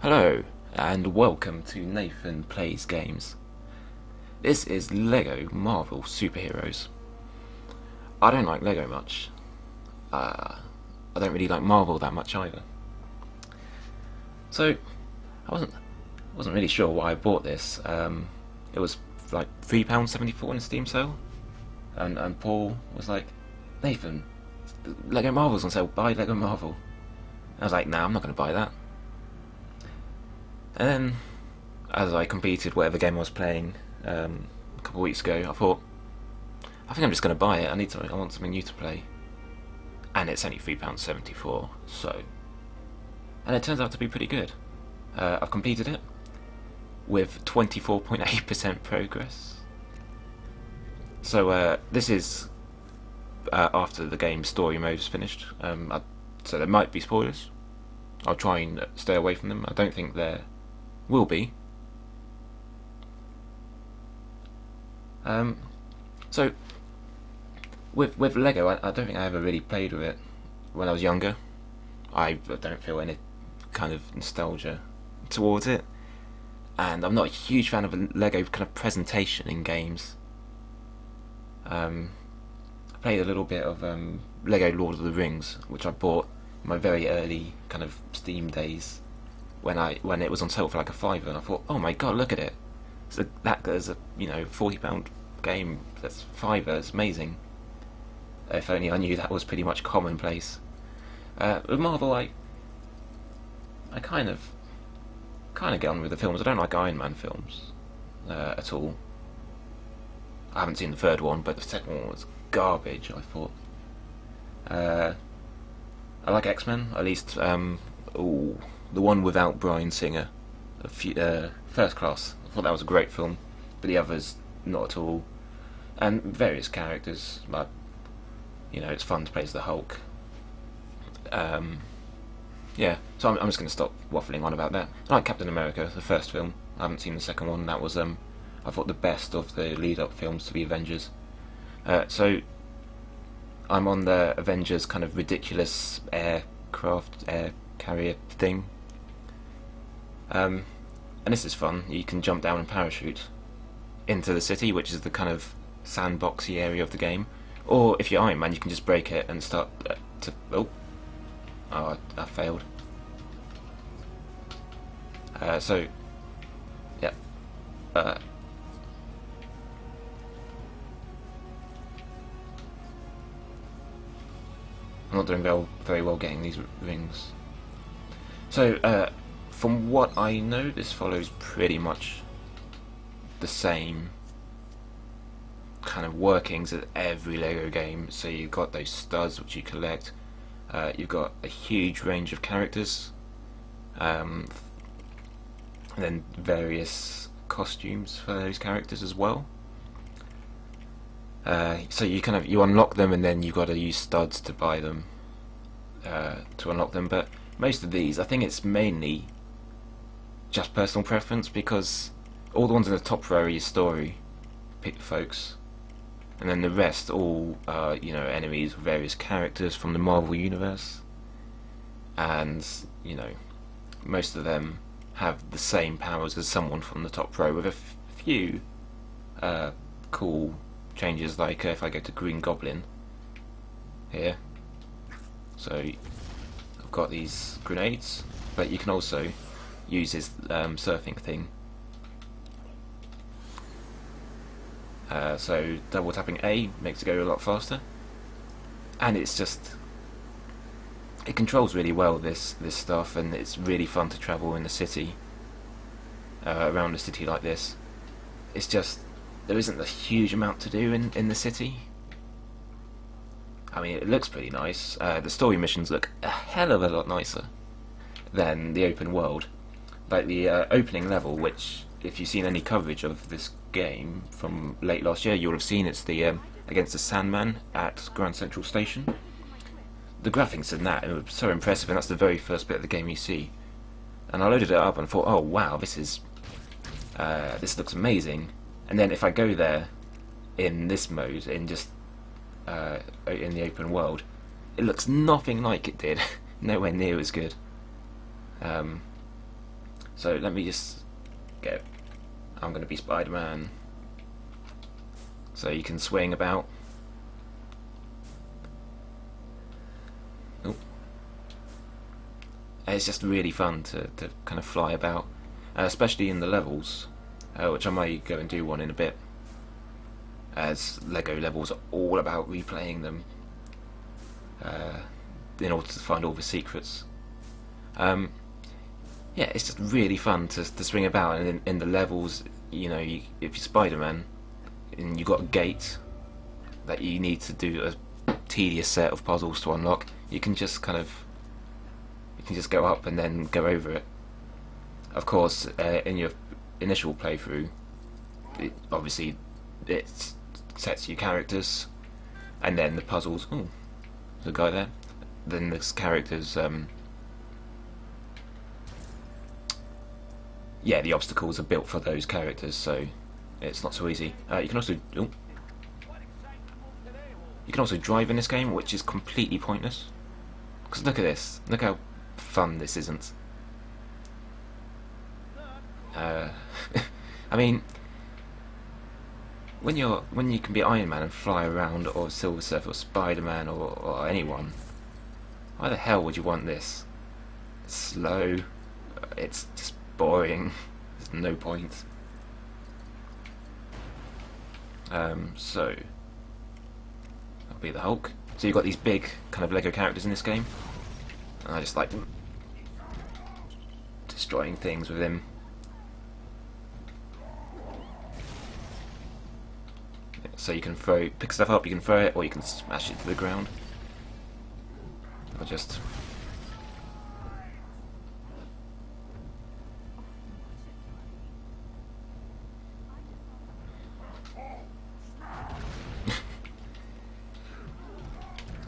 Hello, and welcome to Nathan Plays Games. This is Lego Marvel Superheroes. I don't like Lego much. I don't really like Marvel that much either. So, I wasn't really sure why I bought this. It was like £3.74 in a Steam sale, and Paul was like, Nathan, Lego Marvel's on sale, buy Lego Marvel. I was like, nah, I'm not going to buy that. And then, as I completed whatever game I was playing a couple of weeks ago, I thought, I think I'm just going to buy it. I want something new to play, and it's only £3.74. So, and it turns out to be pretty good. I've completed it with 24.8% progress. So this is after the game's story mode is finished. So there might be spoilers. I'll try and stay away from them. I don't think there will be. So with Lego, I don't think I ever really played with it when I was younger. I don't feel any kind of nostalgia towards it, and I'm not a huge fan of a Lego kind of presentation in games. I played a little bit of Lego Lord of the Rings, which I bought in my very early kind of Steam days when it was on sale for like a fiver, and I thought, oh my god, look at it! So that is a £40 game that's fiver. It's amazing. If only I knew that was pretty much commonplace. With Marvel, I kind of get on with the films. I don't like Iron Man films at all. I haven't seen the third one, but the second one was garbage, I thought. I like X-Men, at least the one without Bryan Singer, First Class. I thought that was a great film, but the others not at all. And various characters, like, it's fun to play as the Hulk. Yeah, so I'm just going to stop waffling on about that. I like Captain America, the first film. I haven't seen the second one. That was, I thought, the best of the lead-up films to the Avengers. So I'm on the Avengers kind of ridiculous air carrier thing. And this is fun. You can jump down and parachute into the city, which is the kind of sandboxy area of the game. Or if you're Iron Man, you can just break it and start to... I failed. So, yeah. I'm not doing very well getting these rings. So, from what I know, this follows pretty much the same kind of workings as every Lego game. So you've got those studs which you collect. You've got a huge range of characters, and then various costumes for those characters as well. So you unlock them, and then you've got to use studs to buy them to unlock them. But most of these, I think it's mainly just personal preference, because all the ones in the top row are your story folks, and then the rest all are enemies of various characters from the Marvel universe, and most of them have the same powers as someone from the top row, with a few cool changes, like if I go to Green Goblin here, so I've got these grenades, but you can also use his surfing thing. So double tapping A makes it go a lot faster, and it controls really well this stuff, and it's really fun to travel in the city, around the city like this. It's just there isn't a huge amount to do in the city. I mean, it looks pretty nice. The story missions look a hell of a lot nicer than the open world. Like the opening level, which, if you've seen any coverage of this game from late last year, you'll have seen it's the against the Sandman at Grand Central Station. The graphics in that are so impressive, and that's the very first bit of the game you see. And I loaded it up and thought, oh wow, this looks amazing. And then if I go there in this mode, in just in the open world, it looks nothing like it did. Nowhere near as good. So let me just get. I'm going to be Spider-Man. So you can swing about. Oh. It's just really fun to kind of fly about, especially in the levels, which I might go and do one in a bit, as Lego levels are all about replaying them in order to find all the secrets. Yeah, it's just really fun to swing about, and in the levels, you know, if you're Spider-Man and you've got a gate that you need to do a tedious set of puzzles to unlock, you can just go up and then go over it. Of course, in your initial playthrough, obviously it sets your characters, and then the puzzles. Oh, there's a guy there. Then the characters. Yeah, the obstacles are built for those characters, so it's not so easy. You can also. Oh, you can also drive in this game, which is completely pointless. Because look at this. Look how fun this isn't. I mean, when you can be Iron Man and fly around, or Silver Surfer, or Spider-Man, or anyone, why the hell would you want this? It's slow. It's just boring. There's no point. So that'll be the Hulk. So you've got these big kind of Lego characters in this game, and I just like destroying things with him. So you can pick stuff up, you can throw it, or you can smash it to the ground. Or just.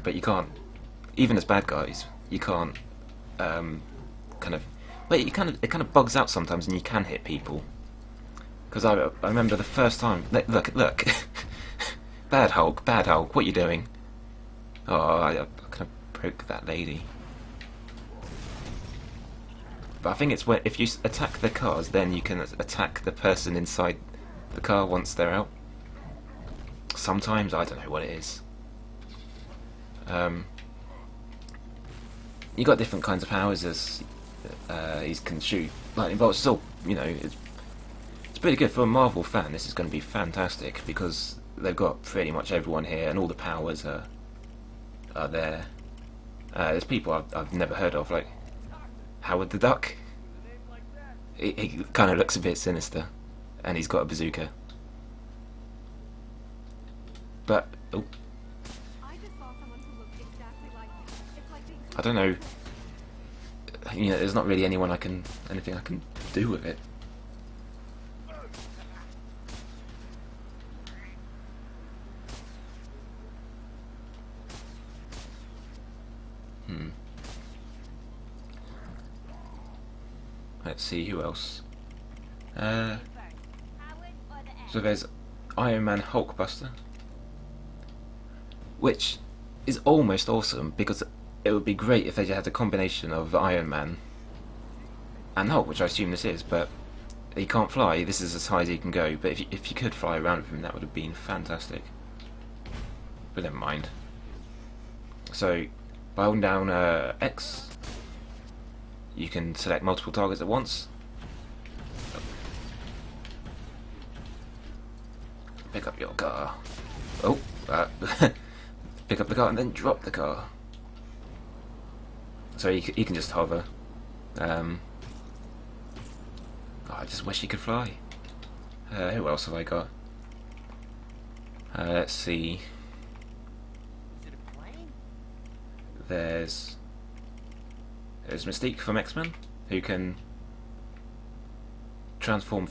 But you can't, even as bad guys, you can't kind of. Well, it kind of bugs out sometimes, and you can hit people. Because I remember the first time. Look. Bad Hulk, what are you doing? Oh, I kind of broke that lady. But I think it's if you attack the cars, then you can attack the person inside the car once they're out. Sometimes, I don't know what it is. You got different kinds of powers as he can shoot lightning bolts. Still, you know, it's pretty good for a Marvel fan. This is going to be fantastic because they've got pretty much everyone here, and all the powers are there. There's people I've never heard of, like Howard the Duck. He kind of looks a bit sinister, and he's got a bazooka. But oh, I don't know. You know, there's not really anything I can do with it. Let's see who else. So there's Iron Man Hulkbuster, which is almost awesome because it would be great if they had a combination of Iron Man and Hulk, which I assume this is, but he can't fly. This is as high as he can go. But if you could fly around with him, that would have been fantastic. But never mind. So by holding down X, you can select multiple targets at once. Pick up your car. Oh, pick up the car and then drop the car. So you can just hover. Oh, I just wish he could fly. Who else have I got? Let's see. There's Mystique from X-Men, who can transform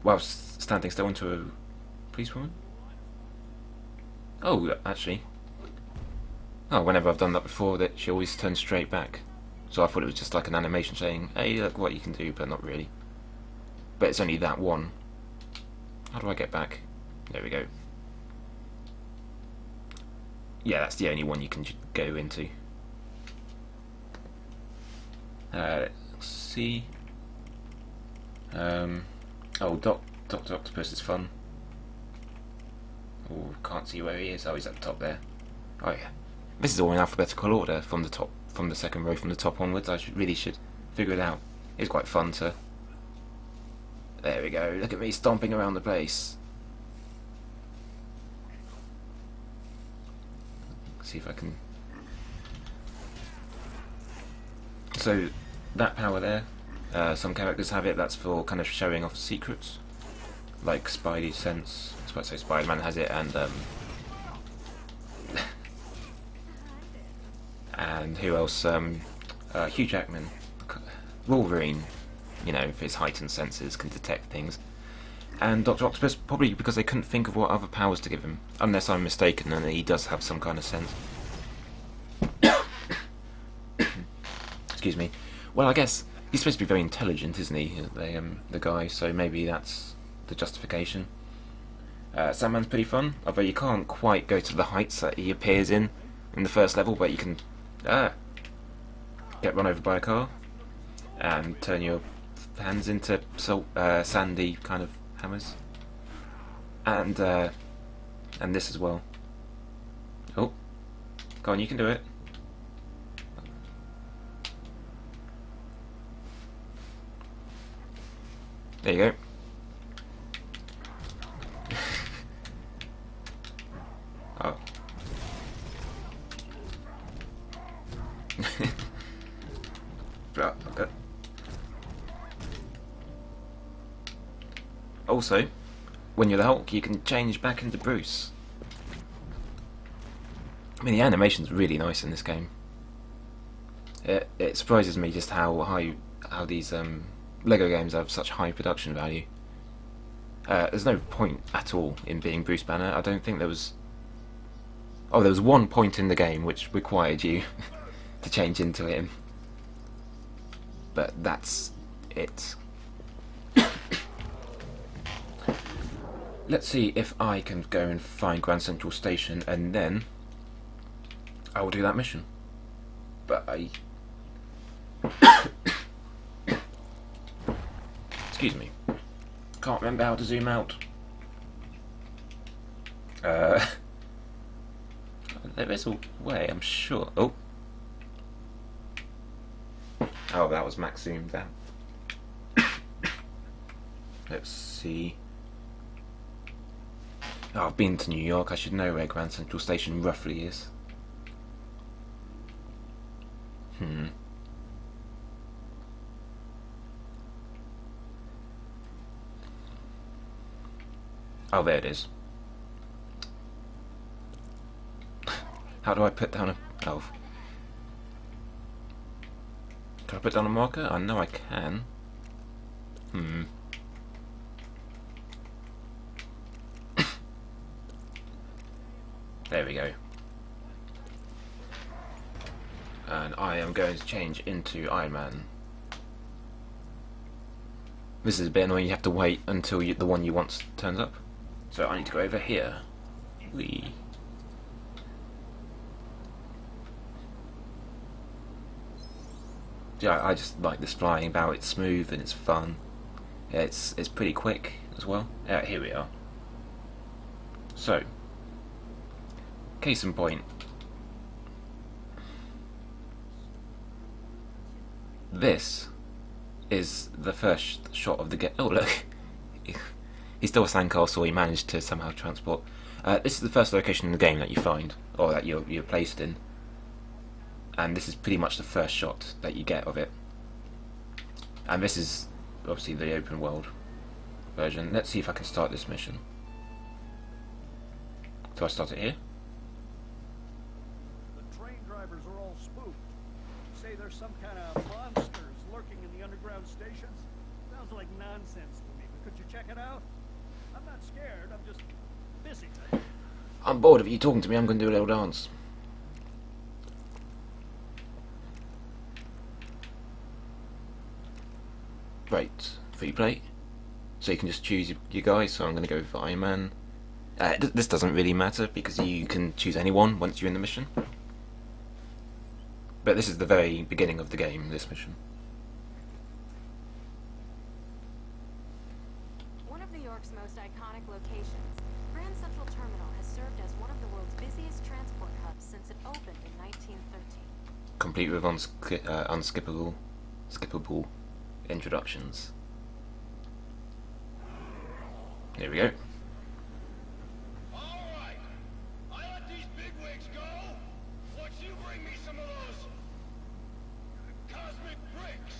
whilst standing still into a policewoman. Oh, actually. Oh, whenever I've done that before, that she always turns straight back. So I thought it was just like an animation saying, hey, look what you can do, but not really. But it's only that one. How do I get back? There we go. Yeah, that's the only one you can go into. Let's see. Oh, Dr. Octopus is fun. Oh, can't see where he is. Oh, he's at the top there. Oh yeah. This is all in alphabetical order from the top, from the second row from the top onwards. I really should figure it out. It's quite fun to... There we go. Look at me stomping around the place. See if I can... So, that power there, some characters have it. That's for kind of showing off secrets. Like Spidey Sense. I was about to say Spider-Man has it, and and who else? Hugh Jackman, Wolverine. You know, his heightened senses can detect things. And Dr. Octopus, probably because they couldn't think of what other powers to give him, unless I'm mistaken, and he does have some kind of sense. Excuse me. Well, I guess he's supposed to be very intelligent, isn't he? The guy. So maybe that's the justification. Sandman's pretty fun, although you can't quite go to the heights that he appears in the first level, but you can get run over by a car and turn your hands into sandy kind of hammers, and this as well. Oh, go on, you can do it. There you go. Oh. Okay. Also, when you're the Hulk, you can change back into Bruce. I mean, the animation's really nice in this game. It surprises me just how these Lego games have such high production value. There's no point at all in being Bruce Banner. I don't think there was... Oh, there was one point in the game which required you to change into him. But that's it. Let's see if I can go and find Grand Central Station, and then I will do that mission. But I... Excuse me. Can't remember how to zoom out. There is a way, I'm sure. Oh. Oh, that was max zoomed down. Let's see. Oh, I've been to New York. I should know where Grand Central Station roughly is. Oh, there it is. How do I put down a... Oh. Can I put down a marker? I know I can. There we go. And I am going to change into Iron Man. This is a bit annoying, you have to wait until the one you want turns up. So I need to go over here. Whee. Yeah, I just like this flying about. It's smooth and it's fun. Yeah, it's pretty quick as well. Here we are. So, case in point. This is the first shot of the game. Oh look, he's still a sandcastle. He managed to somehow transport. This is the first location in the game that you find, or that you're placed in. And this is pretty much the first shot that you get of it. And this is obviously the open world version. Let's see if I can start this mission. Do I start it here? The train drivers are all spooked. Say there's some kind of monsters lurking in the underground stations. Sounds like nonsense to me, but could you check it out? I'm not scared, I'm just busy. I'm bored of you talking to me. I'm going to do a little dance. Right, free play. So you can just choose your guys. So I'm going to go for Iron Man. This doesn't really matter because you can choose anyone once you're in the mission. But this is the very beginning of the game, this mission. iconic locations, Grand Central Terminal has served as one of the world's busiest transport hubs since it opened in 1913. Complete with skippable introductions. Here we go. Alright, I let these bigwigs go. Once you bring me some of those cosmic bricks.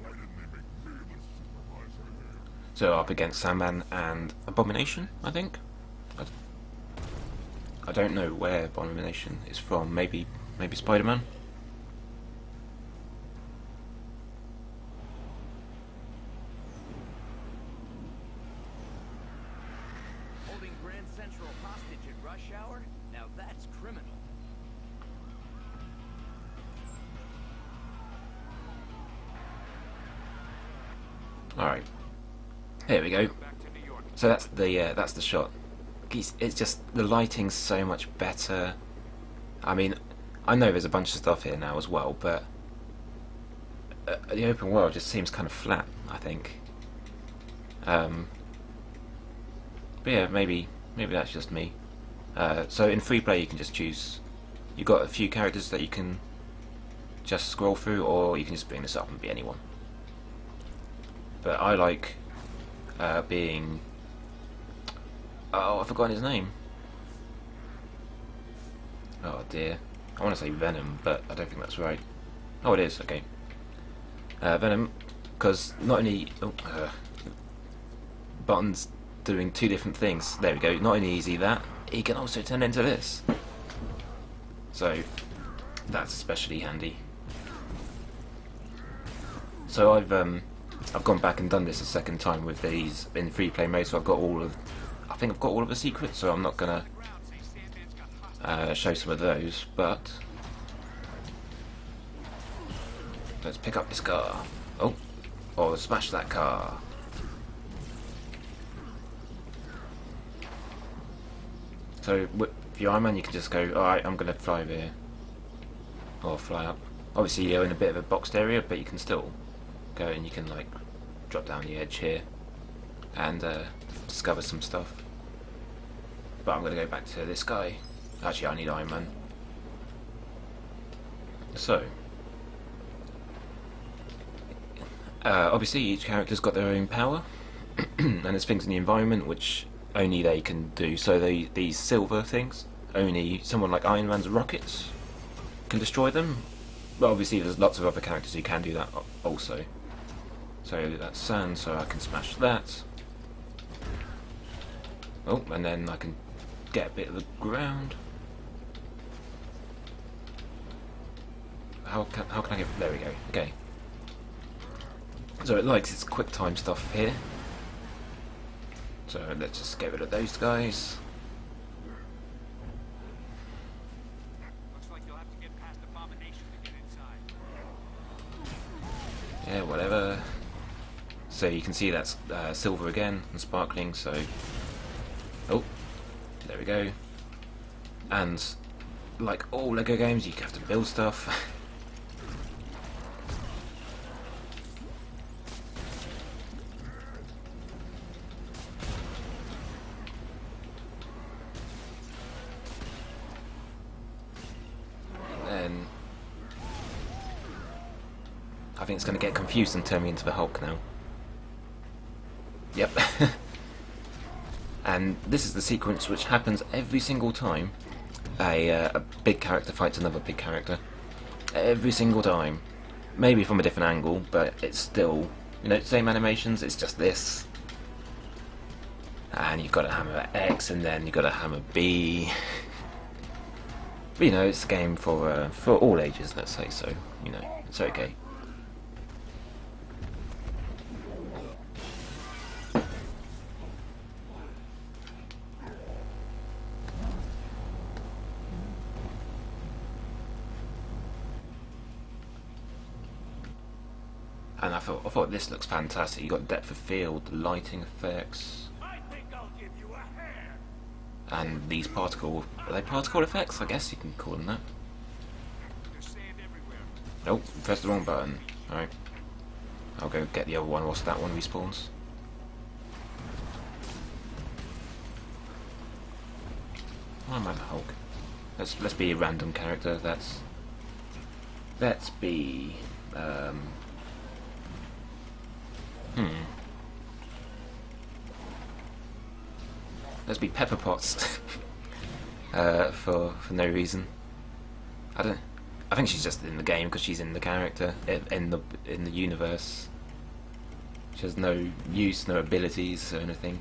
Why didn't they make me the supervisor here? So up against Sandman and Abomination, I think. I don't know where Abomination is from. Maybe Spider-Man. Holding Grand Central hostage at rush hour? Now that's criminal. Alright. Here we go. So that's the shot. It's just the lighting's so much better. I mean, I know there's a bunch of stuff here now as well, but the open world just seems kind of flat, I think. But yeah, maybe that's just me. So in free play you can just choose. You've got a few characters that you can just scroll through, or you can just bring this up and be anyone. But I like being... Oh, I've forgotten his name. Oh dear. I want to say Venom, but I don't think that's right. Oh, it is, okay. Venom, because not only... Button's doing two different things. There we go. Not only is he that, he can also turn into this. So, that's especially handy. So I've gone back and done this a second time with these in free play mode, so I think I've got all of the secrets, so I'm not gonna show some of those, but let's pick up this car. Oh, or smash that car. So with your Iron Man you can just go, alright, I'm gonna fly over here, or fly up. Obviously you're in a bit of a boxed area, but you can still go and you can like drop down the edge here and discover some stuff. But I'm going to go back to this guy. Actually I need Iron Man. So obviously each character's got their own power and there's things in the environment which only they can do. So these silver things, only someone like Iron Man's rockets can destroy them. But obviously there's lots of other characters who can do that also. So that's sand, so I can smash that. Oh, and then I can get a bit of the ground. How can I get... There we go, okay. So it likes its quick time stuff here. So let's just get rid of those guys. Looks like you'll have to get past Abomination to get inside. Yeah, whatever. So you can see that's silver again and sparkling, so... Oh, there we go. And like all Lego games, you have to build stuff. And then I think it's going to get confused and turn me into the Hulk now. Yep. And this is the sequence which happens every single time a big character fights another big character. Every single time. Maybe from a different angle, but it's still, you know, same animations, it's just this. And you've got to hammer X and then you've got to hammer B. But you know, it's a game for all ages, let's say, so, you know, it's okay. And I thought this looks fantastic. You got depth of field, the lighting effects, I think I'll give you a hand. and these are they particle effects? I guess you can call them that. There's sand everywhere. Nope, press the wrong button. Alright. I'll go get the other one whilst that one respawns. Why am I the Hulk? Let's be a random character. Let's be let's be Pepper Potts for no reason. I think she's just in the game because she's in the character in the universe. She has no use, no abilities or anything.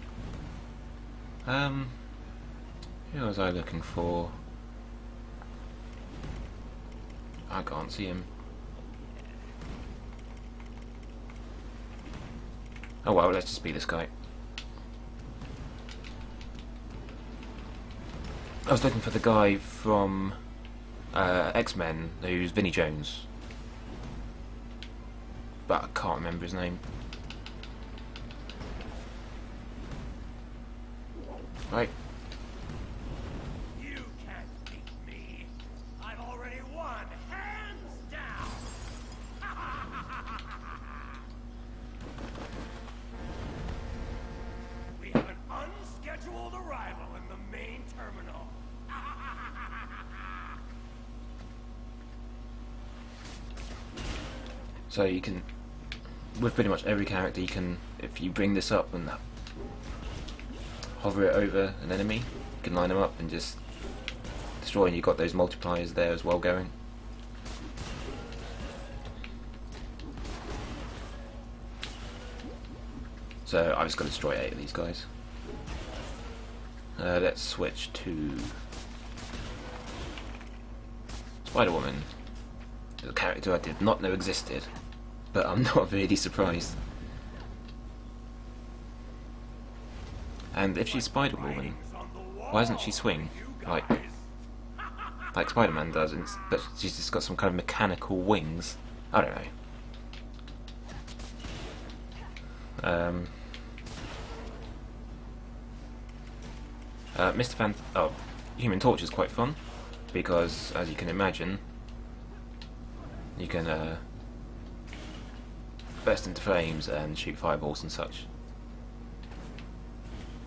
Who was I looking for? I can't see him. Oh well, let's just be this guy. I was looking for the guy from X-Men, who's Vinnie Jones, but I can't remember his name. Right. You can't beat me. I've already won, hands down. We have an unscheduled arrival in the main terminal. So you can, with pretty much every character, you can, if you bring this up and hover it over an enemy, you can line them up and just destroy, and you've got those multipliers there as well going. So I've just got to destroy 8 of these guys. Let's switch to Spider-Woman, a character I did not know existed, but I'm not really surprised. And if she's Spider-Woman, why doesn't she swing like Spider-Man does? But she's just got some kind of mechanical wings. I don't know. Human Torch is quite fun because, as you can imagine, you can burst into flames and shoot fireballs and such.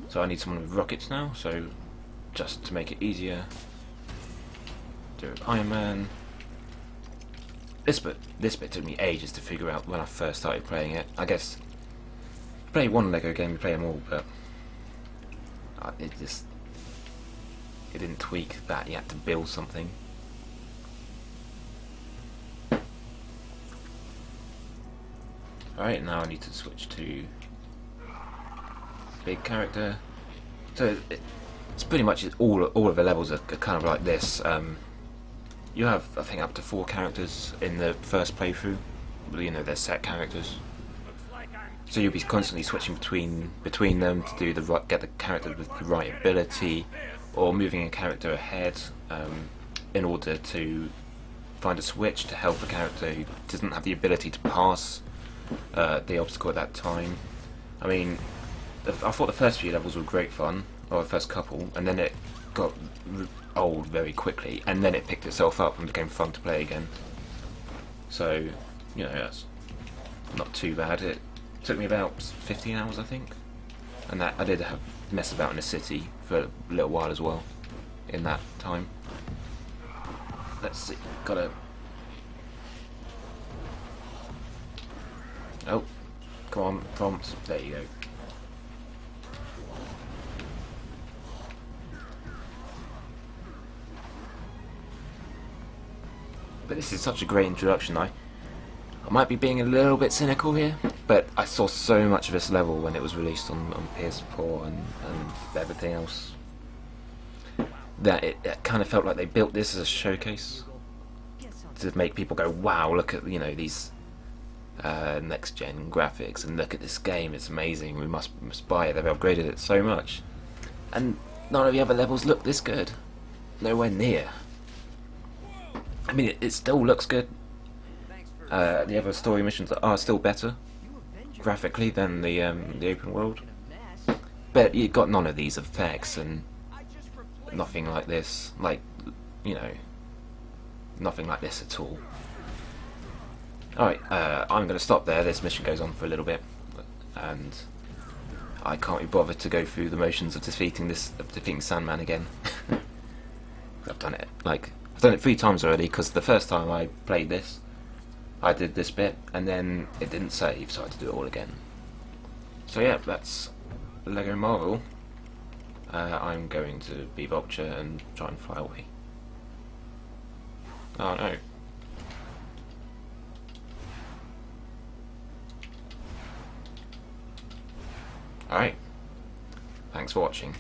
So I need someone with rockets now, so just to make it easier, do Iron Man. This bit took me ages to figure out when I first started playing it. I guess you play one Lego game, you play them all, but it didn't tweak that. You had to build something. Alright, now I need to switch to big character. So it's pretty much all of the levels are kind of like this. You have, I think, up to 4 characters in the first playthrough. You know, they're set characters. So you'll be constantly switching between them to do get the character with the right ability, or moving a character ahead in order to find a switch to help a character who doesn't have the ability to pass the obstacle at that time. I mean, I thought the first few levels were great fun, or the first couple, and then it got old very quickly, and then it picked itself up and became fun to play again. So, you know, that's not too bad. It took me about 15 hours, I think, and that I did have mess about in a city for a little while as well in that time. Let's see, gotta... Oh, come on, prompt, there you go. But this is such a great introduction. I might be being a little bit cynical here, but I saw so much of this level when it was released on PS4 and everything else, that it kind of felt like they built this as a showcase to make people go, wow, look at, you know, these next gen graphics, and look at this game, it's amazing, we must buy it. They've upgraded it so much, and none of the other levels look this good, nowhere near. I mean, it still looks good. The other story missions are still better graphically than the open world, but you've got none of these effects and nothing like this, like, you know, nothing like this at all. Alright, I'm going to stop there. This mission goes on for a little bit, and I can't be bothered to go through the motions of defeating Sandman again. I've done it. Like, I've done it 3 times already, because the first time I played this, I did this bit, and then it didn't save, so I had to do it all again. So yeah, that's Lego Marvel. I'm going to be Vulture and try and fly away. Oh no. Alright. Thanks for watching.